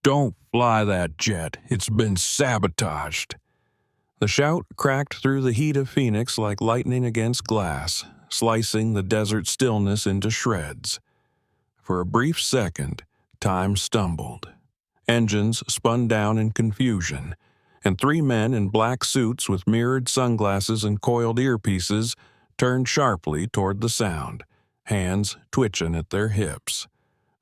Don't fly that jet. It's been sabotaged. The shout cracked through the heat of Phoenix like lightning against glass, slicing the desert stillness into shreds. For a brief second, time stumbled. Engines spun down in confusion, and three men in black suits with mirrored sunglasses and coiled earpieces turned sharply toward the sound, hands twitching at their hips.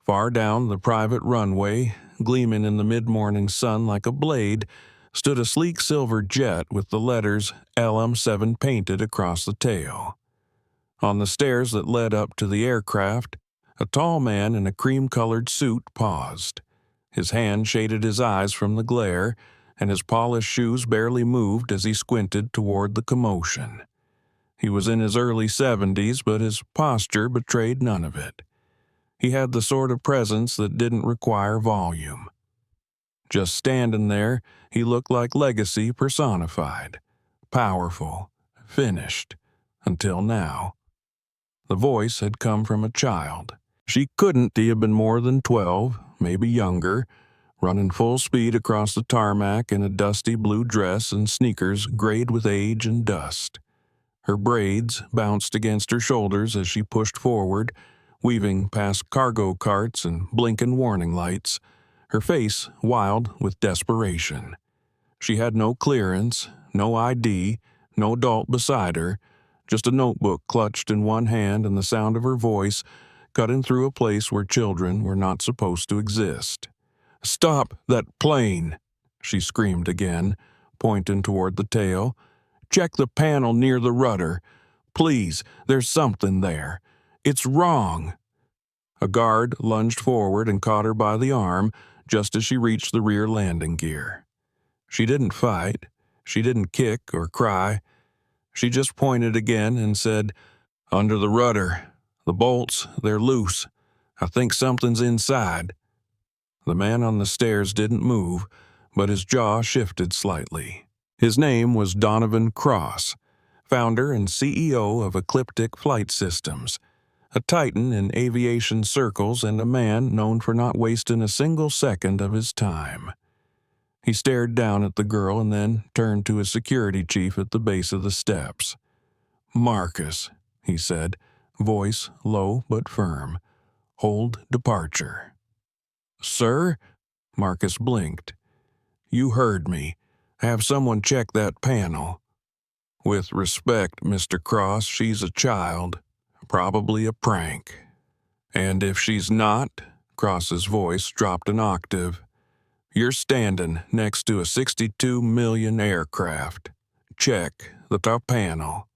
Far down the private runway, gleaming in the mid-morning sun like a blade, stood a sleek silver jet with the letters LM7 painted across the tail. On the stairs that led up to the aircraft, a tall man in a cream-colored suit paused. His hand shaded his eyes from the glare, and his polished shoes barely moved as he squinted toward the commotion. He was in his early 70s, but his posture betrayed none of it. He had the sort of presence that didn't require volume. Just standing there, he looked like legacy personified. Powerful, finished, until now. The voice had come from a child. She couldn't have been more than 12, maybe younger, running full speed across the tarmac in a dusty blue dress and sneakers grayed with age and dust. Her braids bounced against her shoulders as she pushed forward, weaving past cargo carts and blinking warning lights, her face wild with desperation. She had no clearance, no ID, no adult beside her, just a notebook clutched in one hand and the sound of her voice cutting through a place where children were not supposed to exist. "Stop that plane!" she screamed again, pointing toward the tail. "Check the panel near the rudder. Please, there's something there. It's wrong." A guard lunged forward and caught her by the arm just as she reached the rear landing gear. She didn't fight. She didn't kick or cry. She just pointed again and said, "Under the rudder. The bolts, they're loose. I think something's inside." The man on the stairs didn't move, but his jaw shifted slightly. His name was Donovan Cross, founder and CEO of Ecliptic Flight Systems, a titan in aviation circles and a man known for not wasting a single second of his time. He stared down at the girl and then turned to his security chief at the base of the steps. "Marcus," he said, voice low but firm. "Hold departure." "Sir?" Marcus blinked. "You heard me. Have someone check that panel." "With respect, Mr. Cross, she's a child. Probably a prank." "And if she's not," Cross's voice dropped an octave, "you're standing next to a 62 million aircraft. Check the top panel."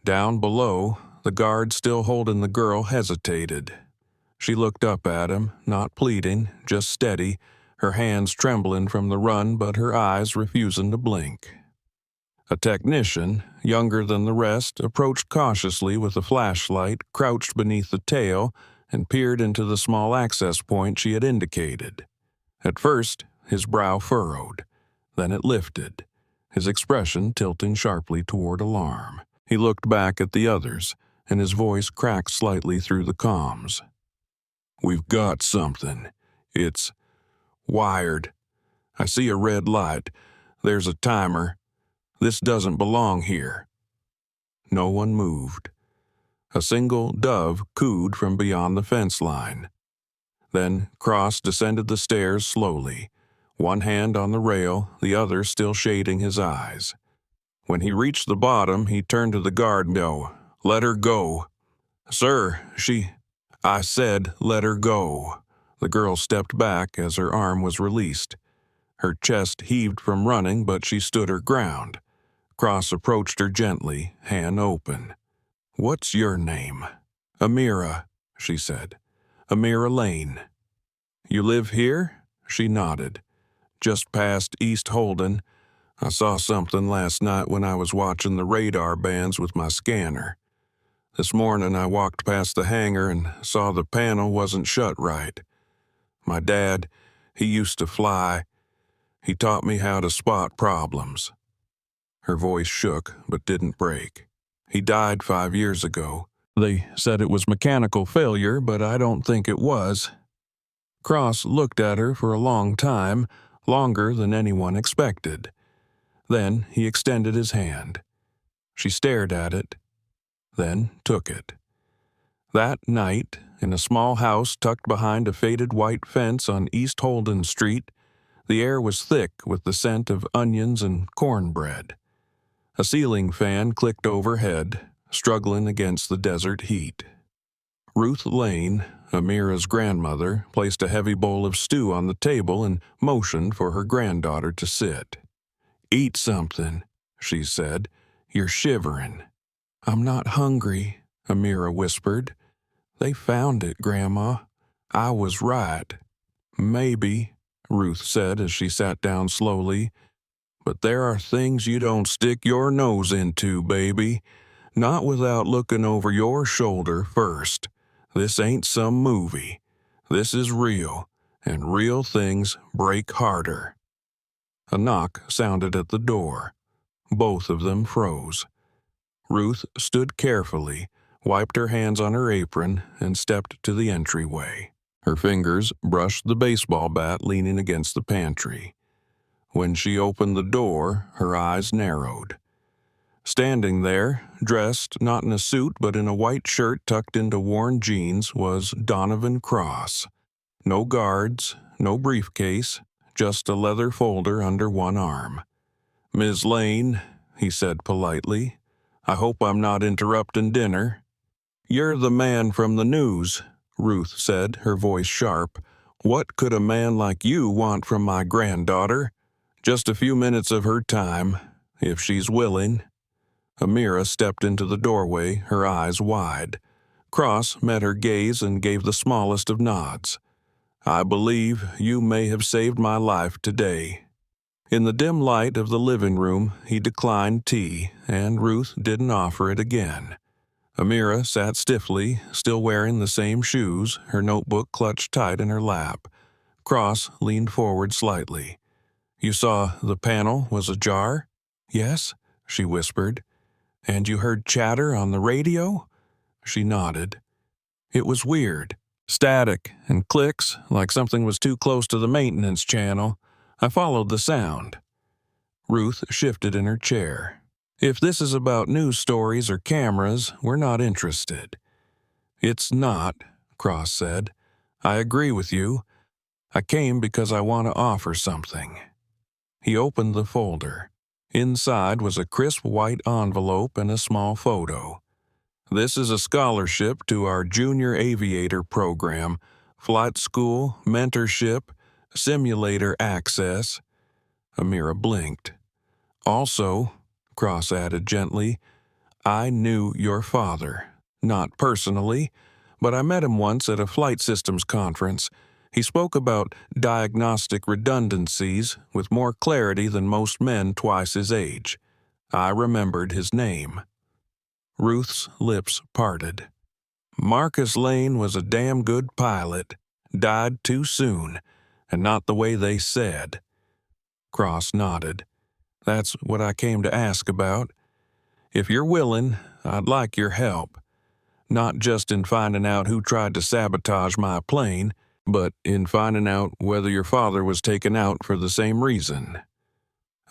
Down below, the guard still holding the girl hesitated. She looked up at him, not pleading, just steady, her hands trembling from the run but her eyes refusing to blink. A technician, younger than the rest, approached cautiously with a flashlight, crouched beneath the tail, and peered into the small access point she had indicated. At first, his brow furrowed. Then it lifted, his expression tilting sharply toward alarm. He looked back at the others, and his voice cracked slightly through the comms. "We've got something. It's wired. I see a red light. There's a timer. This doesn't belong here." No one moved. A single dove cooed from beyond the fence line. Then Cross descended the stairs slowly, one hand on the rail, the other still shading his eyes. When he reached the bottom, he turned to the guard. "No, let her go." "Sir, I said let her go." The girl stepped back as her arm was released. Her chest heaved from running, but she stood her ground. Cross approached her gently, hand open. "What's your name?" "Amira," she said. "Amira Lane." "You live here?" She nodded. "Just past East Holden. I saw something last night when I was watching the radar bands with my scanner. This morning I walked past the hangar and saw the panel wasn't shut right. My dad, he used to fly. He taught me how to spot problems." Her voice shook but didn't break. "He died 5 years ago. They said it was mechanical failure, but I don't think it was." Cross looked at her for a long time, longer than anyone expected. Then he extended his hand. She stared at it, then took it. That night, in a small house tucked behind a faded white fence on East Holden Street, the air was thick with the scent of onions and cornbread. A ceiling fan clicked overhead, struggling against the desert heat. Ruth Lane, Amira's grandmother, placed a heavy bowl of stew on the table and motioned for her granddaughter to sit. "Eat something," she said. "You're shivering." "I'm not hungry," Amira whispered. "They found it, Grandma. I was right." "Maybe," Ruth said as she sat down slowly, "but there are things you don't stick your nose into, baby. Not without looking over your shoulder first. This ain't some movie. This is real, and real things break harder." A knock sounded at the door. Both of them froze. Ruth stood carefully, wiped her hands on her apron, and stepped to the entryway. Her fingers brushed the baseball bat leaning against the pantry. When she opened the door, her eyes narrowed. Standing there, dressed not in a suit but in a white shirt tucked into worn jeans, was Donovan Cross. No guards, no briefcase, just a leather folder under one arm. "Ms. Lane," he said politely, "I hope I'm not interrupting dinner." "You're the man from the news," Ruth said, her voice sharp. "What could a man like you want from my granddaughter?" "Just a few minutes of her time, if she's willing." Amira stepped into the doorway, her eyes wide. Cross met her gaze and gave the smallest of nods. "I believe you may have saved my life today." In the dim light of the living room, he declined tea, and Ruth didn't offer it again. Amira sat stiffly, still wearing the same shoes, her notebook clutched tight in her lap. Cross leaned forward slightly. "You saw the panel was ajar?" "Yes," she whispered. "And you heard chatter on the radio?" She nodded. "It was weird. Static and clicks, like something was too close to the maintenance channel. I followed the sound." Ruth shifted in her chair. "If this is about news stories or cameras, we're not interested." "It's not," Cross said. "I agree with you. I came because I want to offer something." He opened the folder. Inside was a crisp white envelope and a small photo. "This is a scholarship to our junior aviator program, flight school, mentorship, simulator access." Amira blinked. "Also," Cross added gently, "I knew your father. Not personally, but I met him once at a flight systems conference. He spoke about diagnostic redundancies with more clarity than most men twice his age. I remembered his name." Ruth's lips parted. "Marcus Lane was a damn good pilot. Died too soon, and not the way they said." Cross nodded. "That's what I came to ask about. If you're willing, I'd like your help. Not just in finding out who tried to sabotage my plane, but in finding out whether your father was taken out for the same reason."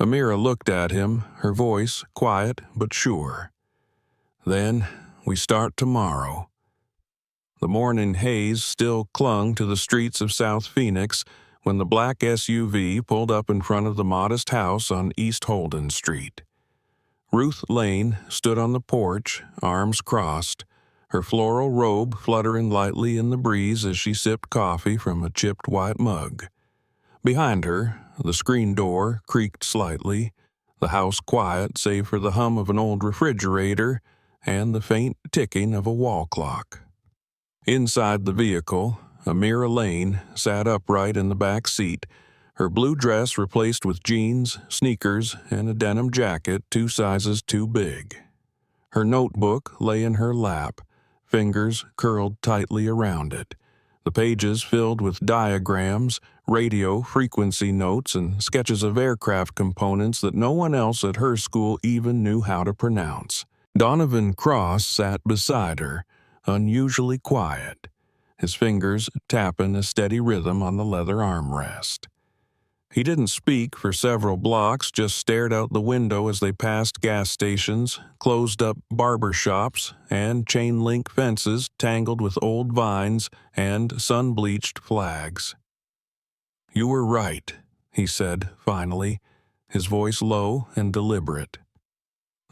Amira looked at him, her voice quiet but sure. "Then we start tomorrow." The morning haze still clung to the streets of South Phoenix when the black SUV pulled up in front of the modest house on East Holden Street. Ruth Lane stood on the porch, arms crossed, her floral robe fluttering lightly in the breeze as she sipped coffee from a chipped white mug. Behind her, the screen door creaked slightly, the house quiet save for the hum of an old refrigerator and the faint ticking of a wall clock. Inside the vehicle, Amira Lane sat upright in the back seat, her blue dress replaced with jeans, sneakers, and a denim jacket 2 sizes too big. Her notebook lay in her lap, fingers curled tightly around it, the pages filled with diagrams, radio frequency notes, and sketches of aircraft components that no one else at her school even knew how to pronounce. Donovan Cross sat beside her, unusually quiet. his fingers tapping a steady rhythm on the leather armrest. He didn't speak for several blocks, just stared out the window as they passed gas stations, closed-up barber shops, and chain-link fences tangled with old vines and sun-bleached flags. "You were right," he said, finally, his voice low and deliberate.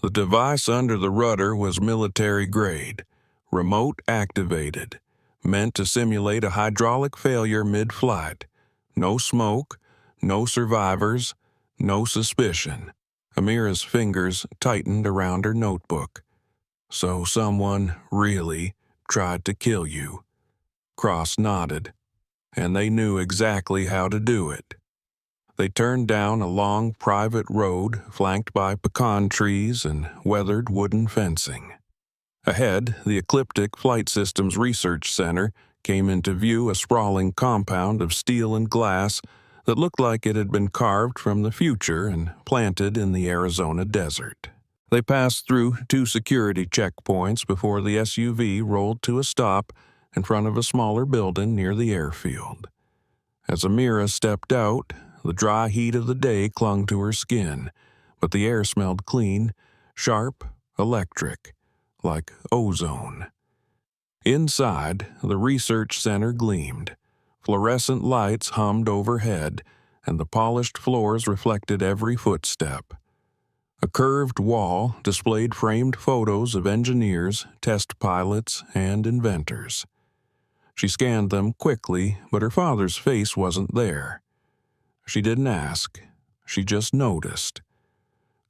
The device under the rudder was military-grade, remote-activated, meant to simulate a hydraulic failure mid-flight. No smoke, no survivors, no suspicion. Amira's fingers tightened around her notebook. "So someone really tried to kill you." Cross nodded, and they knew exactly how to do it. They turned down a long private road flanked by pecan trees and weathered wooden fencing. Ahead, the Ecliptic Flight Systems Research Center came into view, a sprawling compound of steel and glass that looked like it had been carved from the future and planted in the Arizona desert. They passed through 2 security checkpoints before the SUV rolled to a stop in front of a smaller building near the airfield. As Amira stepped out, the dry heat of the day clung to her skin, but the air smelled clean, sharp, electric, like ozone. Inside, the research center gleamed. Fluorescent lights hummed overhead, and the polished floors reflected every footstep. A curved wall displayed framed photos of engineers, test pilots, and inventors. She scanned them quickly, but her father's face wasn't there. She didn't ask. She just noticed.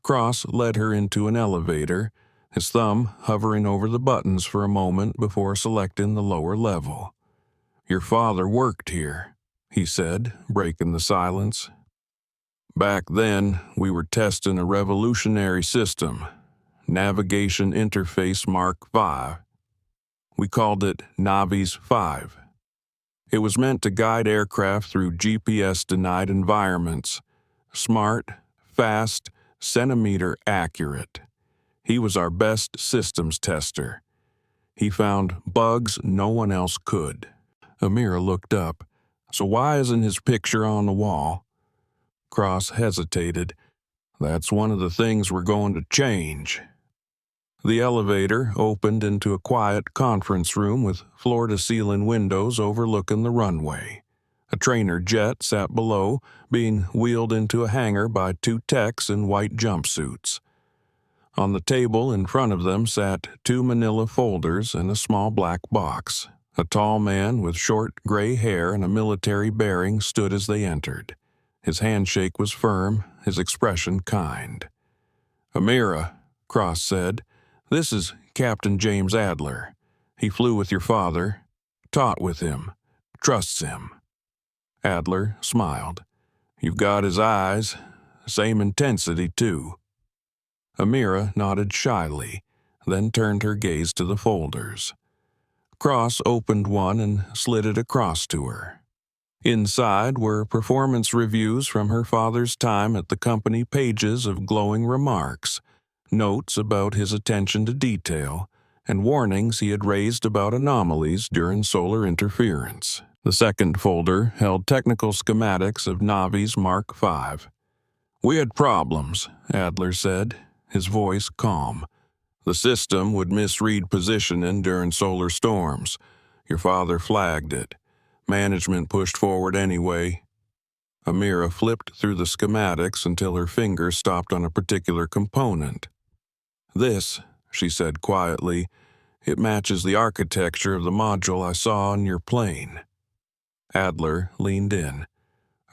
Cross led her into an elevator, his thumb hovering over the buttons for a moment before selecting the lower level. "Your father worked here," he said, breaking the silence. "Back then, we were testing a revolutionary system, Navigation Interface Mark V. We called it Navi's 5. It was meant to guide aircraft through GPS-denied environments. Smart, fast, centimeter accurate. He was our best systems tester. He found bugs no one else could." Amira looked up. "So why isn't his picture on the wall?" Cross hesitated. "That's one of the things we're going to change." The elevator opened into a quiet conference room with floor-to-ceiling windows overlooking the runway. A trainer jet sat below, being wheeled into a hangar by 2 techs in white jumpsuits. On the table in front of them sat 2 manila folders and a small black box. A tall man with short gray hair and a military bearing stood as they entered. His handshake was firm, his expression kind. "Amira," Cross said, "this is Captain James Adler. He flew with your father, taught with him, trusts him." Adler smiled. "You've got his eyes. Same intensity, too." Amira nodded shyly, then turned her gaze to the folders. Cross opened one and slid it across to her. Inside were performance reviews from her father's time at the company, pages of glowing remarks, notes about his attention to detail, and warnings he had raised about anomalies during solar interference. The second folder held technical schematics of Navi's Mark V. "We had problems," Adler said, his voice calm. "The system would misread positioning during solar storms. Your father flagged it. Management pushed forward anyway." Amira flipped through the schematics until her finger stopped on a particular component. "This," she said quietly, "it matches the architecture of the module I saw on your plane." Adler leaned in.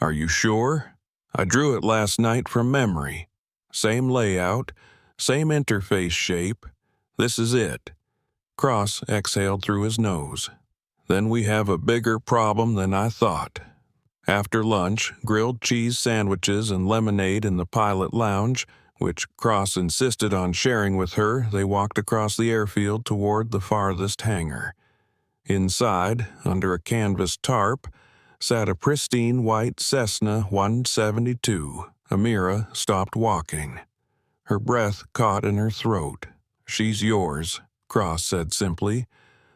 "Are you sure? I drew it last night from memory. Same layout, same interface shape. This is it." Cross exhaled through his nose. "Then we have a bigger problem than I thought." After lunch, grilled cheese sandwiches and lemonade in the pilot lounge, which Cross insisted on sharing with her, they walked across the airfield toward the farthest hangar. Inside, under a canvas tarp, sat a pristine white Cessna 172. Amira stopped walking. Her breath caught in her throat. "She's yours," Cross said simply,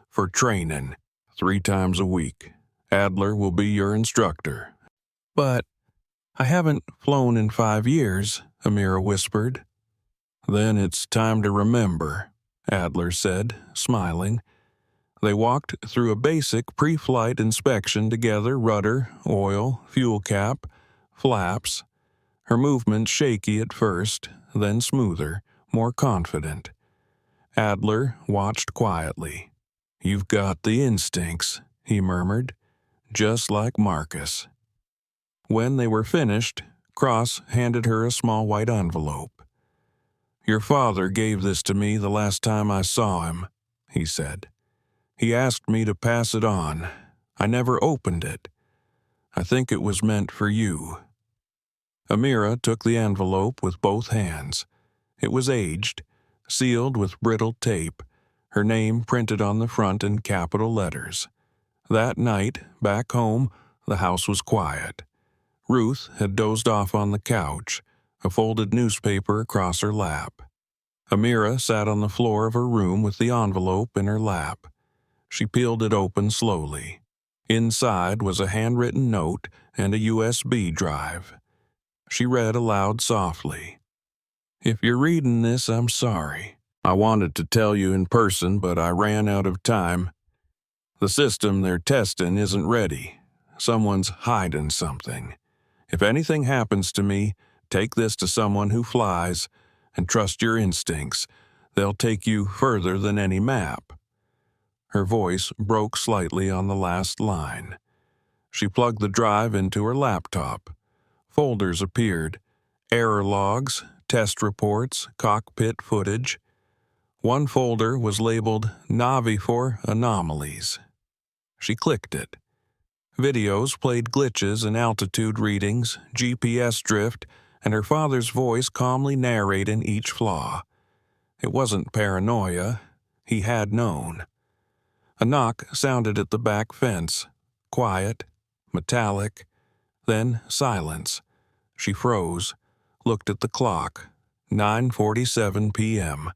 "for training. 3 times a week. Adler will be your instructor." "But I haven't flown in 5 years," Amira whispered. "Then it's time to remember," Adler said, smiling. They walked through a basic pre-flight inspection together: rudder, oil, fuel cap, flaps. Her movements shaky at first, then smoother, more confident. Adler watched quietly. "You've got the instincts," he murmured, "just like Marcus." When they were finished, Cross handed her a small white envelope. "Your father gave this to me the last time I saw him," he said. "He asked me to pass it on. I never opened it. I think it was meant for you." Amira took the envelope with both hands. It was aged, sealed with brittle tape, her name printed on the front in capital letters. That night, back home, the house was quiet. Ruth had dozed off on the couch, a folded newspaper across her lap. Amira sat on the floor of her room with the envelope in her lap. She peeled it open slowly. Inside was a handwritten note and a USB drive. She read aloud softly. "If you're reading this, I'm sorry. I wanted to tell you in person, but I ran out of time. The system they're testing isn't ready. Someone's hiding something. If anything happens to me, take this to someone who flies and trust your instincts. They'll take you further than any map." Her voice broke slightly on the last line. She plugged the drive into her laptop. Folders appeared: error logs, test reports, cockpit footage. One folder was labeled Navi for anomalies. She clicked it. Videos played glitches in altitude readings, GPS drift, and her father's voice calmly narrating each flaw. It wasn't paranoia. He had known. A knock sounded at the back fence. Quiet, metallic, then silence. She froze, looked at the clock. 9:47 p.m.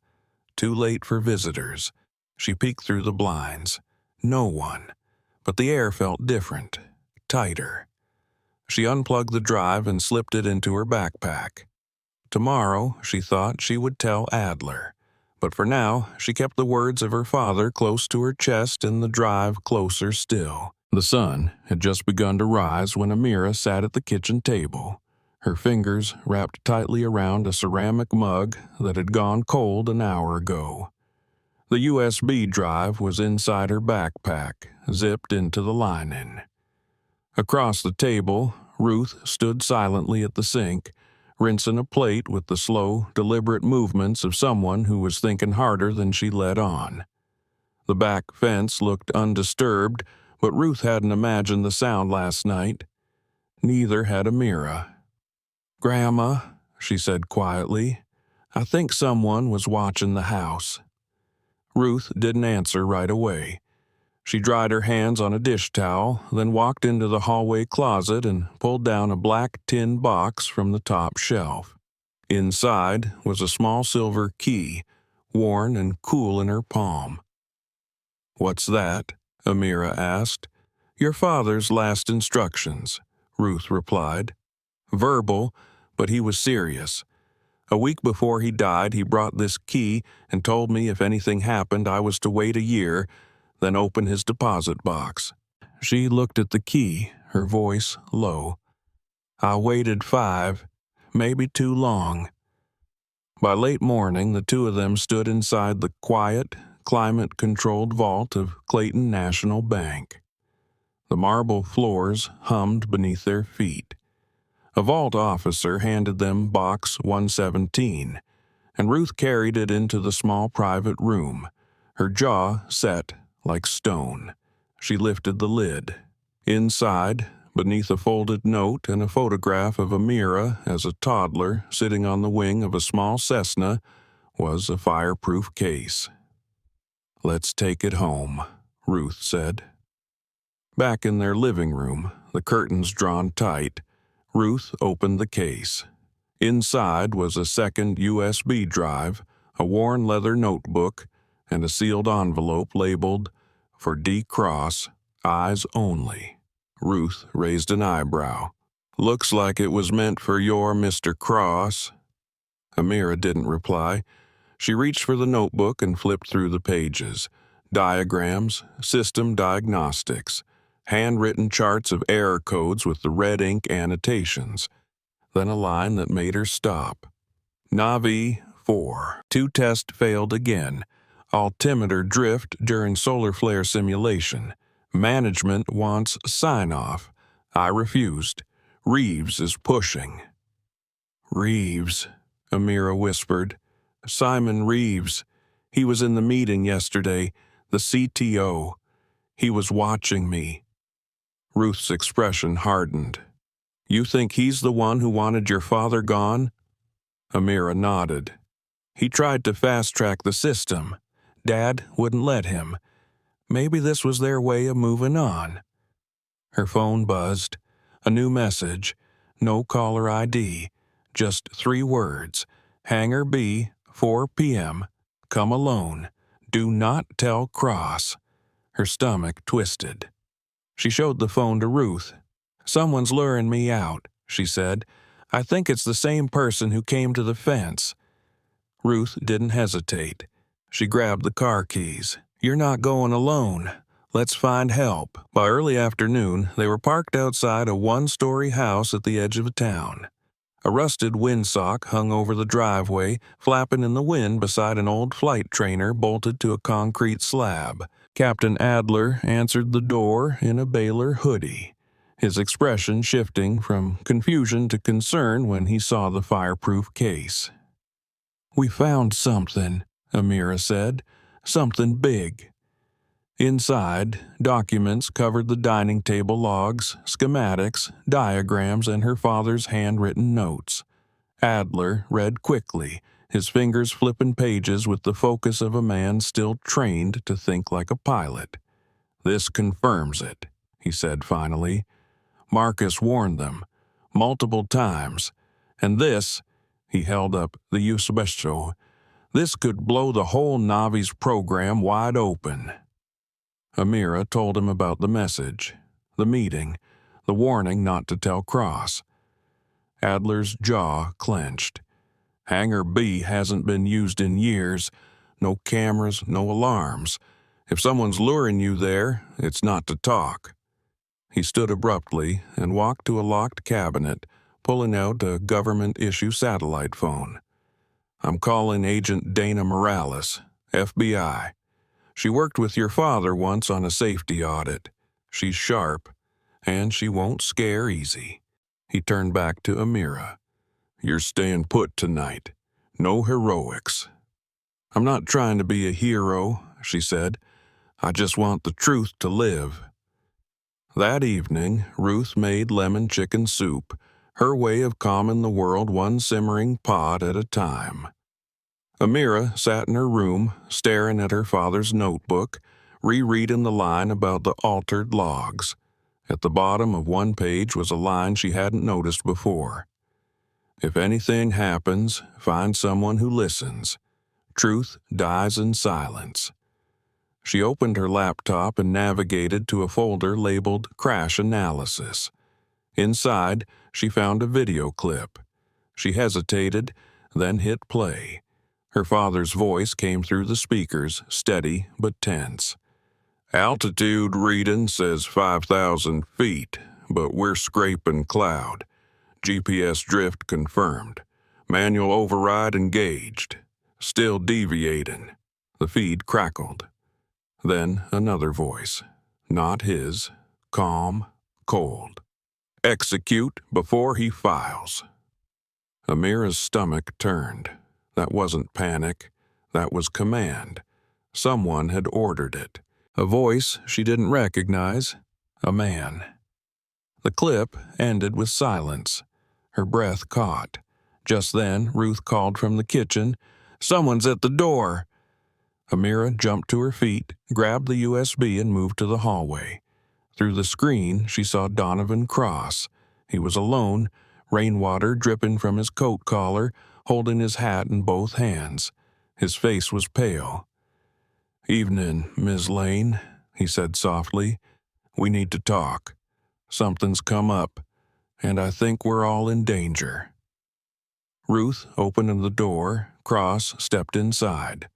Too late for visitors. She peeked through the blinds. No one. But the air felt different, tighter. She unplugged the drive and slipped it into her backpack. Tomorrow, she thought, she would tell Adler. But for now, she kept the words of her father close to her chest and the drive closer still. The sun had just begun to rise when Amira sat at the kitchen table, her fingers wrapped tightly around a ceramic mug that had gone cold an hour ago. The USB drive was inside her backpack, zipped into the lining. Across the table, Ruth stood silently at the sink, rinsing a plate with the slow, deliberate movements of someone who was thinking harder than she let on. The back fence looked undisturbed, but Ruth hadn't imagined the sound last night. Neither had Amira. "Grandma," she said quietly, "I think someone was watching the house." Ruth didn't answer right away. She dried her hands on a dish towel, then walked into the hallway closet and pulled down a black tin box from the top shelf. Inside was a small silver key, worn and cool in her palm. "What's that?" Amira asked. "Your father's last instructions," Ruth replied. Verbal, but he was serious. A week before he died, he brought this key and told me if anything happened, I was to wait a year, then open his deposit box. She looked at the key, her voice low. "I waited 5, maybe too long." By late morning, the two of them stood inside the quiet, climate-controlled vault of Clayton National Bank. The marble floors hummed beneath their feet. A vault officer handed them Box 117, and Ruth carried it into the small private room, her jaw set like stone. She lifted the lid. Inside, beneath a folded note and a photograph of Amira as a toddler sitting on the wing of a small Cessna, was a fireproof case. "Let's take it home," Ruth said. Back in their living room, the curtains drawn tight, Ruth opened the case. Inside was a second USB drive, a worn leather notebook, and a sealed envelope labeled For D. Cross, eyes only. Ruth raised an eyebrow. Looks like it was meant for your Mr. Cross. Amira didn't reply. She reached for the notebook and flipped through the pages. Diagrams, system diagnostics, handwritten charts of error codes with the red ink annotations. Then a line that made her stop. Navi 4. 2 test failed again. Altimeter drift during solar flare simulation. Management wants sign-off. I refused. Reeves is pushing. Reeves, Amira whispered. Simon Reeves. He was in the meeting yesterday, the CTO. He was watching me. Ruth's expression hardened. You think he's the one who wanted your father gone? Amira nodded. He tried to fast-track the system. Dad wouldn't let him. Maybe this was their way of moving on. Her phone buzzed. A new message. No caller ID. Just 3 words. Hangar B, 4 p.m. Come alone. Do not tell Cross. Her stomach twisted. She showed the phone to Ruth. Someone's luring me out, she said. I think it's the same person who came to the fence. Ruth didn't hesitate. She grabbed the car keys. You're not going alone. Let's find help. By early afternoon, they were parked outside a 1-story house at the edge of town. A rusted windsock hung over the driveway, flapping in the wind beside an old flight trainer bolted to a concrete slab. Captain Adler answered the door in a Baylor hoodie, his expression shifting from confusion to concern when he saw the fireproof case. We found something, Amira said. Something big. Inside, documents covered the dining table logs, schematics, diagrams, and her father's handwritten notes. Adler read quickly, his fingers flipping pages with the focus of a man still trained to think like a pilot. This confirms it, he said finally. Marcus warned them, multiple times, and this, he held up the Usbesho, this could blow the whole Navi's program wide open. Amira told him about the message, the meeting, the warning not to tell Cross. Adler's jaw clenched. Hangar B hasn't been used in years. No cameras, no alarms. If someone's luring you there, it's not to talk. He stood abruptly and walked to a locked cabinet, pulling out a government-issue satellite phone. I'm calling Agent Dana Morales, FBI. She worked with your father once on a safety audit. She's sharp, and she won't scare easy. He turned back to Amira. You're staying put tonight. No heroics. I'm not trying to be a hero, she said. I just want the truth to live. That evening, Ruth made lemon chicken soup, her way of calming the world one simmering pot at a time. Amira sat in her room, staring at her father's notebook, rereading the line about the altered logs. At the bottom of one page was a line she hadn't noticed before. If anything happens, find someone who listens. Truth dies in silence. She opened her laptop and navigated to a folder labeled Crash Analysis. Inside, she found a video clip. She hesitated, then hit play. Her father's voice came through the speakers, steady but tense. Altitude reading says 5,000 feet, but we're scraping cloud. GPS drift confirmed. Manual override engaged. Still deviating. The feed crackled. Then another voice. Not his. Calm, cold. Execute before he files. Amira's stomach turned. That wasn't panic. That was command. Someone had ordered it. A voice she didn't recognize. A man. The clip ended with silence. Her breath caught. Just then, Ruth called from the kitchen. Someone's at the door. Amira jumped to her feet, grabbed the USB, and moved to the hallway. Through the screen, she saw Donovan Cross. He was alone, rainwater dripping from his coat collar, holding his hat in both hands. His face was pale. Evening, Miss Lane. he said softly. "We need to talk. Something's come up, and I think we're all in danger." Ruth opened the door. Cross stepped inside.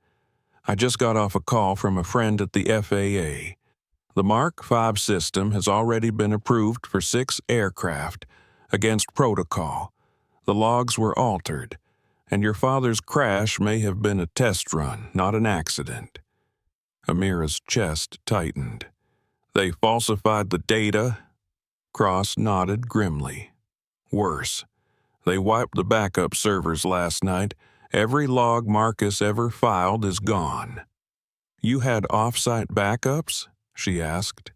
"I just got off a call from a friend at the FAA. The Mark V system has already been approved for 6 aircraft against protocol. The logs were altered, and your father's crash may have been a test run, not an accident." Amira's chest tightened. "They falsified the data?" Cross nodded grimly. "Worse. They wiped the backup servers last night. Every log Marcus ever filed is gone." "You had off-site backups?" she asked.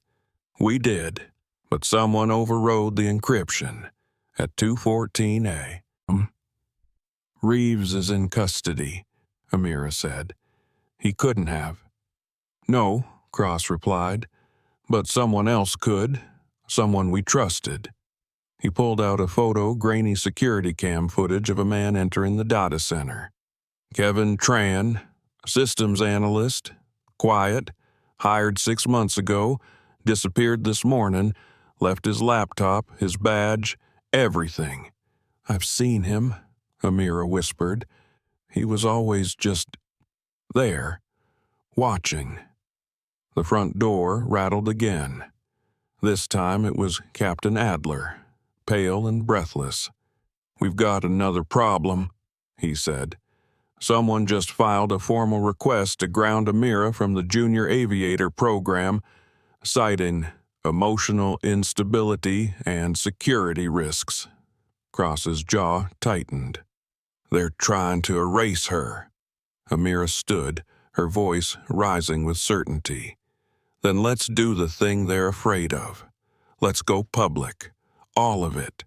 "We did, but someone overrode the encryption at 2:14 a.m. "Reeves is in custody," Amira said. "He couldn't have." "No," Cross replied, "but someone else could, someone we trusted." He pulled out a grainy security cam footage of a man entering the data center. "Kevin Tran, systems analyst, quiet, hired 6 months ago, disappeared this morning, left his laptop, his badge, everything." "I've seen him," Amira whispered. "He was always just there, watching." The front door rattled again. This time it was Captain Adler, pale and breathless. "We've got another problem," he said. "Someone just filed a formal request to ground Amira from the Junior Aviator program, citing emotional instability and security risks." Cross's jaw tightened. "They're trying to erase her." Amira stood, her voice rising with certainty. "Then let's do the thing they're afraid of. Let's go public. All of it."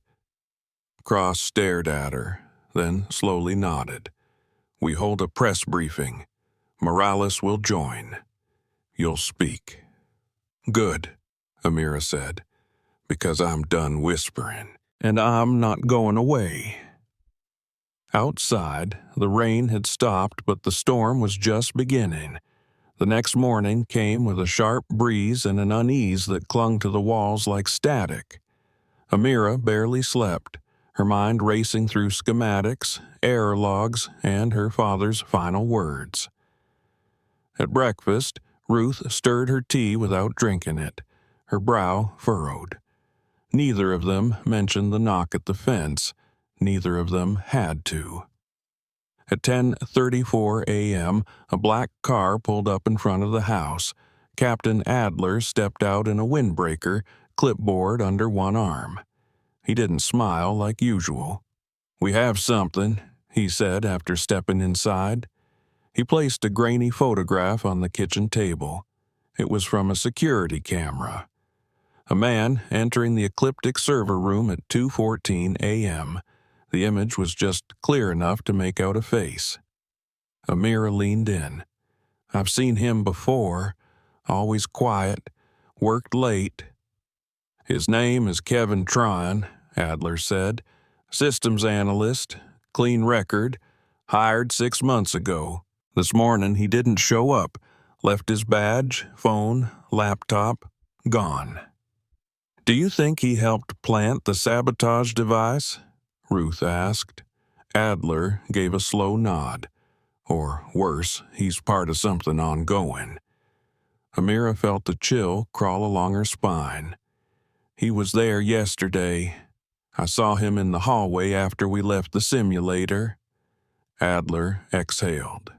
Cross stared at her, then slowly nodded. "We hold a press briefing. Morales will join. You'll speak." "Good," Amira said, "because I'm done whispering, and I'm not going away." Outside, the rain had stopped, but the storm was just beginning. The next morning came with a sharp breeze and an unease that clung to the walls like static. Amira barely slept, her mind racing through schematics, error logs, and her father's final words. At breakfast, Ruth stirred her tea without drinking it, her brow furrowed. Neither of them mentioned the knock at the fence. Neither of them had to. At 10:34 a.m., a black car pulled up in front of the house. Captain Adler stepped out in a windbreaker, clipboard under one arm. He didn't smile like usual. "We have something," he said after stepping inside. He placed a grainy photograph on the kitchen table. It was from a security camera. A man entering the ecliptic server room at 2:14 a.m. The image was just clear enough to make out a face. Amira leaned in. "I've seen him before. Always quiet. Worked late." "His name is Kevin Tran," Adler said. "Systems analyst. Clean record. Hired 6 months ago. This morning he didn't show up. Left his badge, phone, laptop. Gone." "Do you think he helped plant the sabotage device?" Ruth asked. Adler gave a slow nod. "Or worse, he's part of something ongoing." Amira felt the chill crawl along her spine. "He was there yesterday. I saw him in the hallway after we left the simulator." Adler exhaled.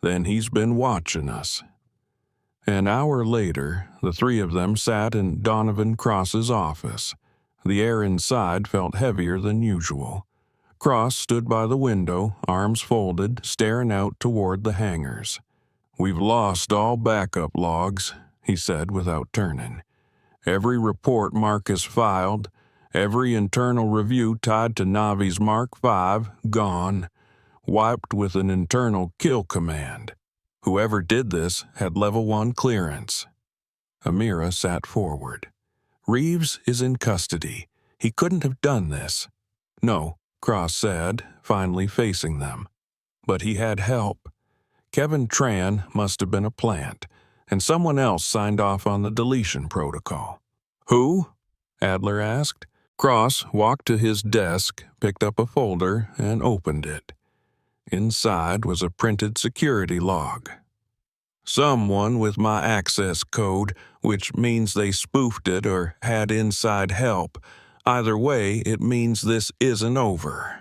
"Then he's been watching us." An hour later, the three of them sat in Donovan Cross's office. The air inside felt heavier than usual. Cross stood by the window, arms folded, staring out toward the hangars. "We've lost all backup logs," he said without turning. "Every report Marcus filed, every internal review tied to Navi's Mark V, gone. Wiped with an internal kill command. Whoever did this had level 1 clearance." Amira sat forward. "Reeves is in custody. He couldn't have done this." "No," Cross said, finally facing them. "But he had help. Kevin Tran must have been a plant, and someone else signed off on the deletion protocol. Who? Adler asked. Cross walked to his desk, picked up a folder, and opened it. Inside was a printed security log. Someone with my access code, which means they spoofed it or had inside help. Either way, it means this isn't over.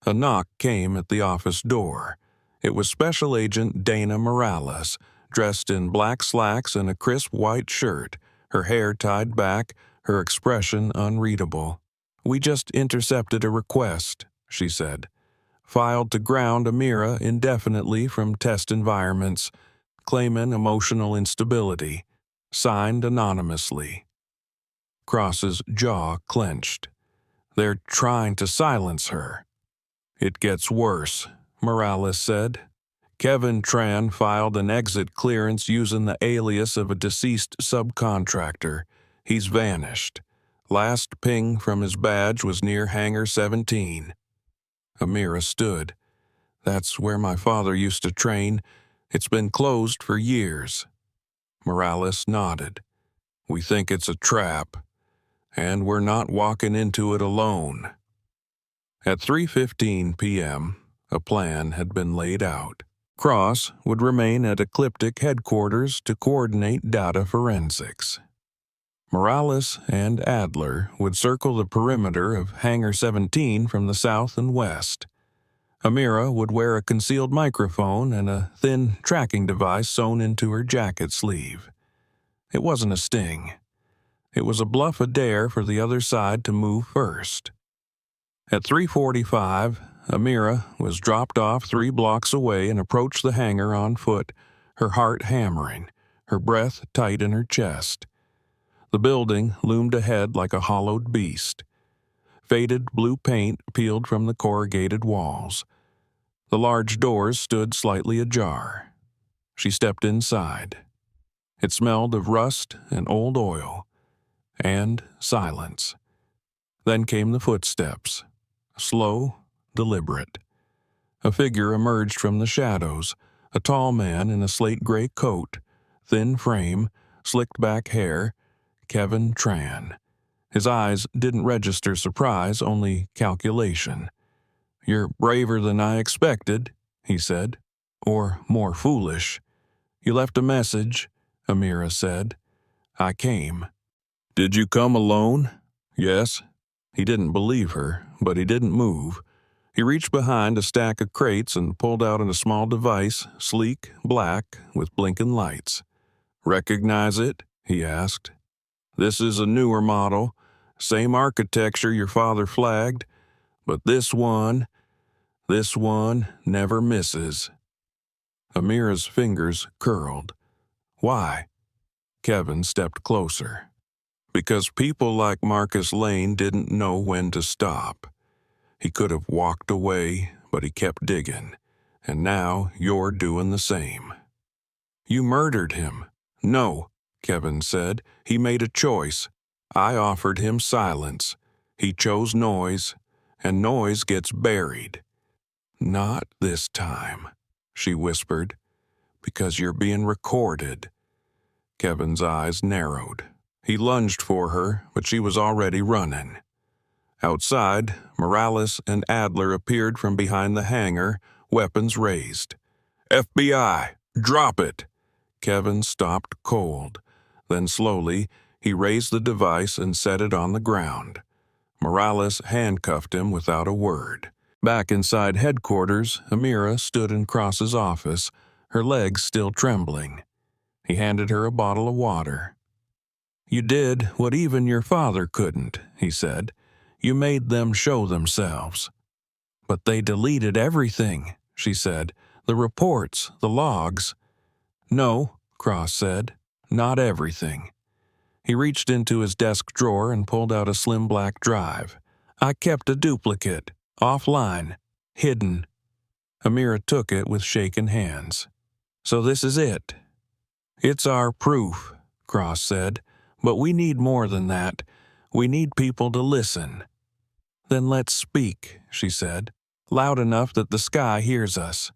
A knock came at the office door. It was Special Agent Dana Morales, dressed in black slacks and a crisp white shirt, her hair tied back, her expression unreadable. "We just intercepted a request," she said. "Filed to ground Amira indefinitely from test environments, claiming emotional instability. Signed anonymously." Cross's jaw clenched. "They're trying to silence her." "It gets worse," Morales said. "Kevin Tran filed an exit clearance using the alias of a deceased subcontractor. He's vanished. Last ping from his badge was near Hangar 17. Amira stood. "That's where my father used to train. It's been closed for years." Morales nodded. "We think it's a trap, and we're not walking into it alone." At 3:15 p.m., a plan had been laid out. Cross would remain at Ecliptic headquarters to coordinate data forensics. Morales and Adler would circle the perimeter of Hangar 17 from the south and west. Amira would wear a concealed microphone and a thin tracking device sewn into her jacket sleeve. It wasn't a sting. It was a bluff a dare for the other side to move first. At 3:45, Amira was dropped off 3 blocks away and approached the hangar on foot, her heart hammering, her breath tight in her chest. The building loomed ahead like a hollowed beast. Faded blue paint peeled from the corrugated walls. The large doors stood slightly ajar. She stepped inside. It smelled of rust and old oil, and silence. Then came the footsteps, slow, deliberate. A figure emerged from the shadows, a tall man in a slate-gray coat, thin frame, slicked-back hair, Kevin Tran. His eyes didn't register surprise, only calculation. "You're braver than I expected," he said. "Or more foolish." "You left a message," Amira said. "I came." "Did you come alone?" "Yes." He didn't believe her, but he didn't move. He reached behind a stack of crates and pulled out a small device, sleek, black, with blinking lights. "Recognize it?" he asked. "This is a newer model, same architecture your father flagged, but this one never misses." Amira's fingers curled. "Why?" Kevin stepped closer. "Because people like Marcus Lane didn't know when to stop. He could have walked away, but he kept digging, and now you're doing the same." "You murdered him." "No," Kevin said. "He made a choice. I offered him silence. He chose noise, and noise gets buried." "Not this time," she whispered. "Because you're being recorded." Kevin's eyes narrowed. He lunged for her, but she was already running. Outside, Morales and Adler appeared from behind the hangar, weapons raised. "FBI, drop it!" Kevin stopped cold. Then slowly, he raised the device and set it on the ground. Morales handcuffed him without a word. Back inside headquarters, Amira stood in Cross's office, her legs still trembling. He handed her a bottle of water. "You did what even your father couldn't," he said. "You made them show themselves." "But they deleted everything," she said. "The reports, the logs." "No," Cross said. "Not everything." He reached into his desk drawer and pulled out a slim black drive. "I kept a duplicate, offline, hidden." Amira took it with shaken hands. "So this is it?" "It's our proof," Cross said. "But we need more than that. We need people to listen." "Then let's speak," she said, "loud enough that the sky hears us."